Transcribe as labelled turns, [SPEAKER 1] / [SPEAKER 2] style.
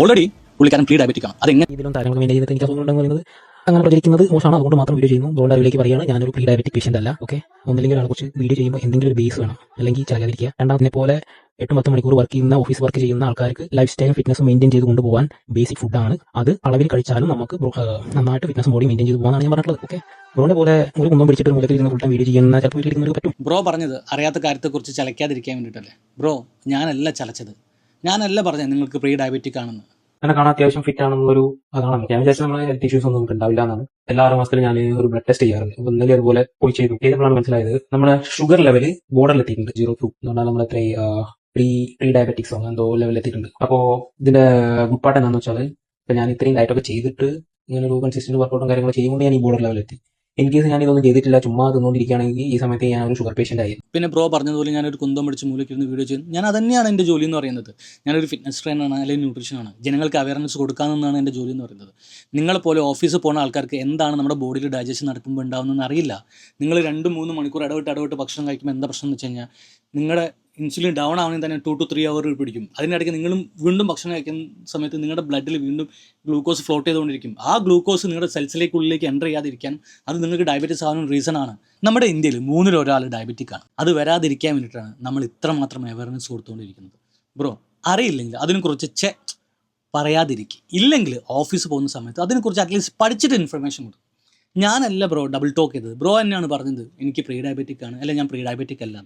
[SPEAKER 1] Already പുള്ളിക്കാരൻ pre diabetic ആണ്. അതെങ്ങനെ
[SPEAKER 2] ഇതിലും താരങ്ങൾ മെയിൻ ചെയ്തിട്ട് എനിക്ക് അസുഖം പറയുന്നത് അങ്ങനെ പ്രചരിക്കുന്നത് മോശമാണ്. അതുകൊണ്ട് മാത്രം വീഡിയോ ചെയ്യുന്നു. അതുകൊണ്ട് അറിവിലേക്ക് പറയുകയാണ്, ഞാനൊരു പ്രീ ഡയബറ്റിക് പേഷ്യൻ്റ് അല്ല. ഓക്കെ, ഒന്നില്ലെങ്കിൽ ഒരാളെ കുറിച്ച് വീഡിയോ ചെയ്യുമ്പോൾ എന്തെങ്കിലും ഒരു ബേസ് വേണം, അല്ലെങ്കിൽ ചലകരിക്കുക. രണ്ടാമതിനെ പോലെ 8-10 മണിക്കൂർ വർക്ക് ചെയ്യുന്ന, ഓഫീസ് വർക്ക് ചെയ്യുന്ന ആൾക്കാർക്ക് ലൈഫ് സ്റ്റൈലും ഫിറ്റ്നസ് മെയിൻറ്റെയിൻ ചെയ്ത് കൊണ്ടുപോകാൻ ബേസിക് ഫുഡാണ്. അത് അളവിൽ കഴിച്ചാലും നമുക്ക് നന്നായിട്ട് ഫിറ്റ്നസ് ബോഡി മെയിൻറ്റെയിൻ ചെയ്ത് പോകാനാണ് ഞാൻ പറഞ്ഞിട്ടുള്ളത്. ഓക്കെ, ബ്രോനെ പോലെ ഒരു കുന്തം പിടിച്ചിട്ട് ഒരു മൂലത്തിൽ ഇരുന്ന് ഫുൾ ടൈം വീഡിയോ ചെയ്യുന്ന ചിലപ്പോൾ വീട്ടിലിരിക്കുന്നവർക്ക് പറ്റും.
[SPEAKER 1] ബ്രോ പറഞ്ഞത് അറിയാത്ത കാര്യത്തെക്കുറിച്ച് ചലയ്ക്കാതിരിക്കാൻ വേണ്ടിയിട്ടല്ലേ? ബ്രോ, ഞാനല്ല ചലച്ചത്, ഞാനല്ല പറഞ്ഞത് നിങ്ങൾക്ക് പ്രീ ഡയബറ്റിക് ആണെന്ന്.
[SPEAKER 2] എന്നെ കാണാൻ അത്യാവശ്യം ഫിറ്റ് ആണെന്നുള്ളൊരു അതാണ്. ഞാൻ വിചാരിച്ചാൽ നമ്മളെ ഹെൽത്ത് ഇഷ്യൂസ് ഒന്നും ഉണ്ടാവില്ല എന്നാണ്. എല്ലാ 6 മാസത്തിൽ ഞാൻ ഒരു ബ്ലഡ് ടെസ്റ്റ് ചെയ്യാറുണ്ട്. അപ്പോൾ ഇന്നലെ അതുപോലെ പോയി ചെയ്തപ്പോഴാണ് മനസ്സിലായത് നമ്മുടെ ഷുഗർ ലെവൽ ബോർഡറിലെത്തിയിട്ടുണ്ട്. 0-2 എന്ന് പറഞ്ഞാൽ നമ്മൾ പ്രീ ഡയബറ്റിക്സോ എന്തോ ലെവലിലെത്തിയിട്ടുണ്ട്. അപ്പോൾ ഇതിന്റെ ഗുഡ് പാർട്ട് എന്താണെന്ന് വെച്ചാൽ, ഇപ്പം ഞാൻ ഇത്രയും ഡയറ്റൊക്കെ ചെയ്തിട്ട് ഇങ്ങനെ ഒരു കൺസിസ്റ്റന്റ് വർക്കൗട്ടും കാര്യങ്ങളും ചെയ്യുമ്പോൾ ഞാൻ ഈ ബോർഡർ ലെവലെത്തി. ഇൻ കേസ് ഞാൻ ഇതൊന്നും ചെയ്തിട്ടില്ല, ചുമ്മാ തിന്നുകൊണ്ടിരിക്കുകയാണെങ്കിൽ ഈ സമയത്ത് ഞാൻ ഒരു ഷുഗർ പേഷ്യൻ്റ് ആയി.
[SPEAKER 1] പിന്നെ ബ്രോ പറഞ്ഞതുപോലെ ഞാനൊരു കുന്തം പിടിച്ച് മൂലയ്ക്കിരുന്ന് വീഡിയോ ചെയ്യുന്നു. ഞാൻ അതന്നെയാണ് എൻ്റെ ജോലി എന്ന് പറയുന്നത്. ഞാനൊരു ഫിറ്റ്നസ് ട്രെയിനറാണ്, അല്ലെങ്കിൽ ന്യൂട്രീഷനാണ്. ജനങ്ങൾക്ക് അവയർനെസ് കൊടുക്കാമെന്നാണ് എൻ്റെ ജോലി എന്ന് പറയുന്നത്. നിങ്ങളെപ്പോലെ ഓഫീസിൽ പോകുന്ന ആൾക്കാർക്ക് എന്താണ് നമ്മുടെ ബോഡിയിൽ ഡൈജഷൻ നടക്കുമ്പോൾ ഉണ്ടാകുന്നതെന്ന് അറിയില്ല. നിങ്ങൾ 2-3 മണിക്കൂർ ഇടവിട്ട് ഭക്ഷണം കഴിക്കുമ്പോൾ എന്താ പ്രശ്നം എന്ന് വെച്ച് കഴിഞ്ഞാൽ, നിങ്ങളുടെ ഇൻസുലിൻ ഡൗൺ ആവണമെങ്കിൽ തന്നെ 2 to 3 hours പിടിക്കും. അതിനിടയ്ക്ക് നിങ്ങളും വീണ്ടും ഭക്ഷണം കഴിക്കുന്ന സമയത്ത് നിങ്ങളുടെ ബ്ലഡിൽ വീണ്ടും ഗ്ലൂക്കോസ് ഫ്ലോട്ട് ചെയ്തുകൊണ്ടിരിക്കും. ആ ഗ്ലൂക്കോസ് നിങ്ങളുടെ സെൽസിലേക്കുള്ളിലേക്ക് എൻ്റർ ചെയ്യാതിരിക്കാൻ അത് നിങ്ങൾക്ക് ഡയബറ്റീസ് ആവാനും റീസൺ ആണ്. നമ്മുടെ ഇന്ത്യയിൽ 3-ൽ 1 ഡയബറ്റിക് ആണ്. അത് വരാതിരിക്കാൻ വേണ്ടിയിട്ടാണ് നമ്മൾ ഇത്രമാത്രം അവയർനെസ് കൊടുത്തുകൊണ്ടിരിക്കുന്നത്. ബ്രോ, അറിയില്ലെങ്കിൽ അതിനെക്കുറിച്ച് പറയാതിരിക്കുക. ഇല്ലെങ്കിൽ ഓഫീസ് പോകുന്ന സമയത്ത് അതിനെക്കുറിച്ച് അറ്റ്ലീസ്റ്റ് പഠിച്ചിട്ട് ഇൻഫർമേഷൻ കൊടുക്കും. ഞാനല്ല ബ്രോ ഡബിൾ ടോക്ക് ചെയ്തത്. ബ്രോ തന്നെയാണ് പറഞ്ഞത് എനിക്ക് പ്രീ ഡയബറ്റിക് ആണ്, അല്ലെങ്കിൽ ഞാൻ പ്രീ ഡയബറ്റിക് അല്ല.